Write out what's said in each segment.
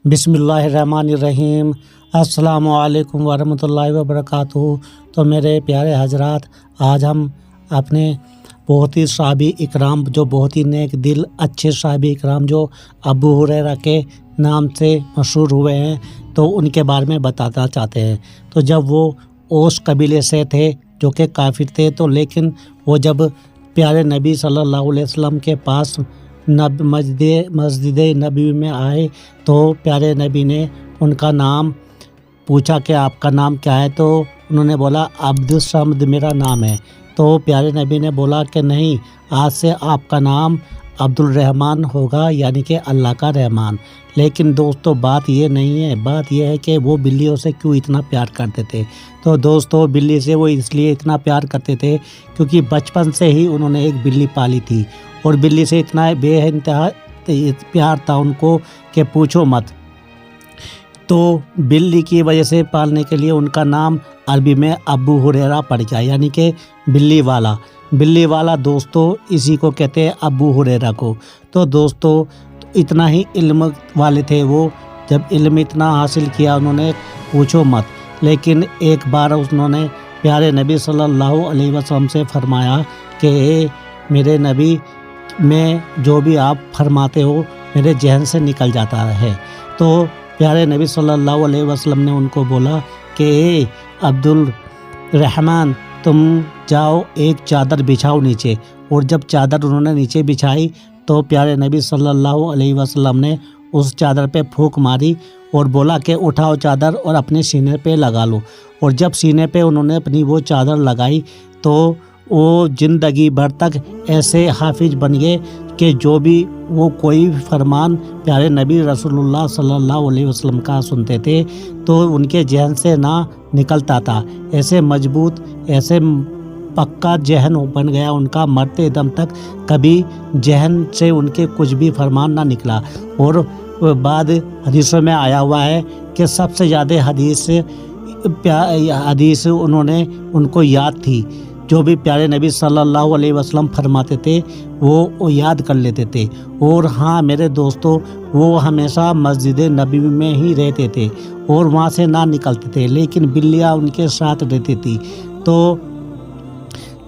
बिस्मिल्लाहिर्रहमानिर्रहीम। अस्सलामु अलैकुम वरहमतुल्लाहि वबरकातुहू। तो मेरे प्यारे हजरात, आज हम अपने बहुत ही सहाबी इकराम, जो बहुत ही नेक दिल अच्छे सहाबी इकराम, जो अबू हुरैरा के नाम से मशहूर हुए हैं, तो उनके बारे में बताना चाहते हैं। तो जब वो ओस कबीले से थे, जो कि काफिर थे, तो लेकिन वो जब प्यारे नबी सल्लल्लाहु अलैहि वसल्लम के पास मस्जिद नबी में आए, तो प्यारे नबी ने उनका नाम पूछा कि आपका नाम क्या है। तो उन्होंने बोला अब्दुल समद मेरा नाम है। तो प्यारे नबी ने बोला कि नहीं, आज से आपका नाम अब्दुल रहमान होगा, यानी कि अल्लाह का रहमान। लेकिन दोस्तों, बात ये नहीं है, बात ये है कि वो बिल्लियों से क्यों इतना प्यार करते थे। तो दोस्तों, बिल्ली से वो इसलिए इतना प्यार करते थे क्योंकि बचपन से ही उन्होंने एक बिल्ली पाली थी, और बिल्ली से इतना बेइंतहा प्यार था उनको कि पूछो मत। तो बिल्ली की वजह से पालने के लिए उनका नाम अरबी में अबू हुरैरा पड़ गया, यानी कि बिल्ली वाला। बिल्ली वाला दोस्तों, इसी को कहते हैं अबू हुरैरा को। तो दोस्तों, इतना ही इल्म वाले थे वो। जब इल्म इतना हासिल किया उन्होंने, पूछो मत। लेकिन एक बार उन्होंने प्यारे नबी सल्लल्लाहु अलैहि वसल्लम से फरमाया कि मेरे नबी, मैं जो भी आप फरमाते हो मेरे जहन से निकल जाता है। तो प्यारे नबी सल्लल्लाहु अलैहि वसल्लम ने उनको बोला कि अब्दुल रहमान, तुम जाओ एक चादर बिछाओ नीचे। और जब चादर उन्होंने नीचे बिछाई, तो प्यारे नबी सल्लल्लाहु अलैहि वसल्लम ने उस चादर पे फूंक मारी और बोला कि उठाओ चादर और अपने सीने पे लगा लो। और जब सीने पे उन्होंने अपनी वो चादर लगाई, तो वो ज़िंदगी भर तक ऐसे हाफिज बन गए कि जो भी वो कोई फरमान प्यारे नबी रसूलुल्लाह सल्लल्लाहु अलैहि वसल्लम का सुनते थे, तो उनके जहन से ना निकलता था। ऐसे मजबूत, ऐसे पक्का जहन बन गया उनका, मरते दम तक कभी जहन से उनके कुछ भी फरमान ना निकला। और बाद हदीसों में आया हुआ है कि सबसे ज़्यादा हदीस उन्होंने उनको याद थी। जो भी प्यारे नबी सल्लल्लाहु अलैहि वसल्लम फरमाते थे वो याद कर लेते थे। और हाँ मेरे दोस्तों, वो हमेशा मस्जिद नबी में ही रहते थे और वहाँ से ना निकलते थे, लेकिन बिल्लियाँ उनके साथ रहती थी। तो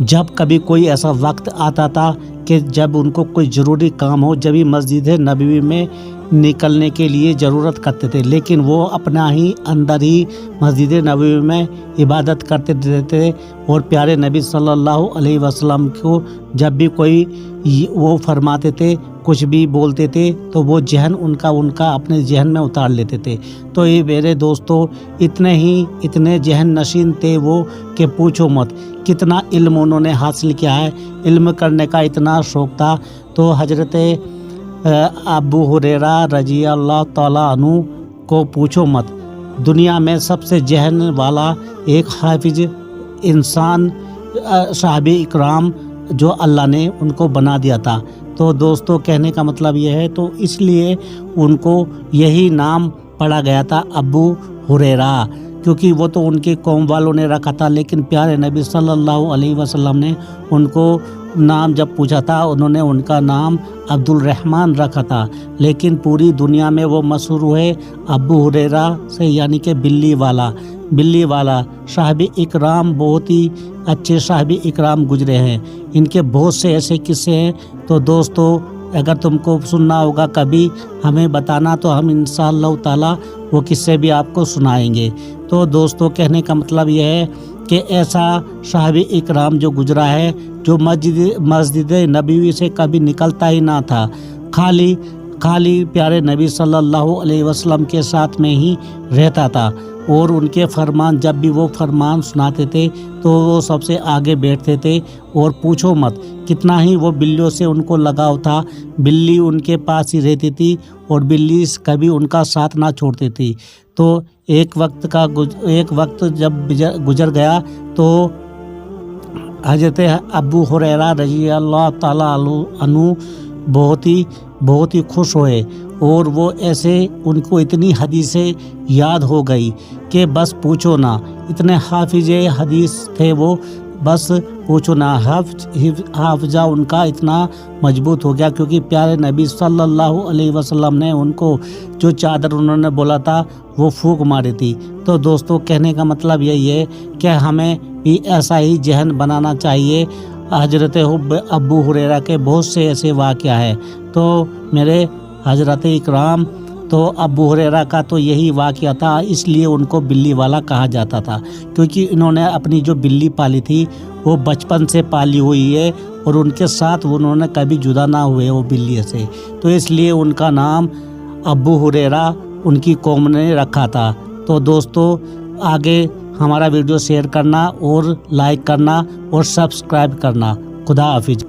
जब कभी कोई ऐसा वक्त आता था कि जब उनको कोई ज़रूरी काम हो, जब भी मस्जिद नबवी में निकलने के लिए ज़रूरत करते थे, लेकिन वो अपना ही अंदर ही मस्जिद नबवी में इबादत करते रहते। और प्यारे नबी सल्लल्लाहु अलैहि वसल्लम को जब भी कोई वो फरमाते थे, कुछ भी बोलते थे, तो वो जहन उनका अपने जहन में उतार लेते थे। तो ये मेरे दोस्तों, इतने जहन नशीन थे वो कि पूछो मत। कितना इल्म उन्होंने हासिल किया है, इल्म करने का इतना शौक़ था। तो हजरत अबू हुरैरा रजी अल्लाह ताला अन्हु को पूछो मत, दुनिया में सबसे जहन वाला एक हाफिज इंसान सहाबी इकराम जो अल्लाह ने उनको बना दिया था। तो दोस्तों, कहने का मतलब यह है, तो इसलिए उनको यही नाम पड़ा गया था अबू हुरैरा, क्योंकि वो तो उनकी कौम वालों ने रखा था। लेकिन प्यारे नबी सल्लल्लाहु अलैहि वसल्लम ने उनको नाम जब पूछा था, उन्होंने उनका नाम अब्दुल रहमान रखा था। लेकिन पूरी दुनिया में वो मशहूर हुए अबू हुरैरा से, यानी कि बिल्ली वाला साहबी इकराम। बहुत ही अच्छे साहबी इकराम गुजरे हैं, इनके बहुत से ऐसे किस्से हैं। तो दोस्तों, अगर तुमको सुनना होगा कभी, हमें बताना, तो हम इंशाअल्लाह ताला वो किस्से भी आपको सुनाएंगे। तो दोस्तों, कहने का मतलब यह है कि ऐसा साहबी इकराम जो गुजरा है, जो मस्जिद नबवी से कभी निकलता ही ना था, खाली प्यारे नबी सल्लल्लाहु अलैहि वसल्लम के साथ में ही रहता था। और उनके फरमान, जब भी वो फरमान सुनाते थे, तो वो सबसे आगे बैठते थे। और पूछो मत, कितना ही वो बिल्लियों से उनको लगाव था। बिल्ली उनके पास ही रहती थी और बिल्ली कभी उनका साथ ना छोड़ती थी। तो एक वक्त जब गुजर गया, तो हज़रत अबू हुरैरा रज़ी अल्लाह ताला अन्हु बहुत ही खुश हुए। और वो ऐसे उनको इतनी हदीसें याद हो गई कि बस पूछो ना। इतने हाफिज हदीस थे वो بس پوچھو نہ، حافظہ ان کا اتنا مضبوط ہو گیا کیونکہ پیارے نبی صلی اللہ علیہ وسلم نے ان کو جو چادر انہوں نے بولا تھا وہ پھونک ماری تھی۔ تو دوستو کہنے کا مطلب یہی ہے کہ ہمیں بھی ایسا ہی ذہن بنانا چاہیے۔ حضرت ابو ہریرہ کے بہت سے ایسے واقعہ ہیں۔ تو میرے حضرت اکرام، تو ابو ہریرہ کا تو یہی واقعہ تھا، اس لیے ان کو بلی والا کہا جاتا تھا، کیونکہ انہوں نے اپنی جو بلی پالی تھی وہ بچپن سے پالی ہوئی ہے اور ان کے ساتھ انہوں نے کبھی جدا نہ ہوئے وہ بلی سے، تو اس لیے ان کا نام ابو ہریرہ ان کی قوم نے رکھا تھا۔ تو دوستو آگے ہمارا ویڈیو شیئر کرنا اور لائک کرنا اور سبسکرائب کرنا۔ خدا حافظ۔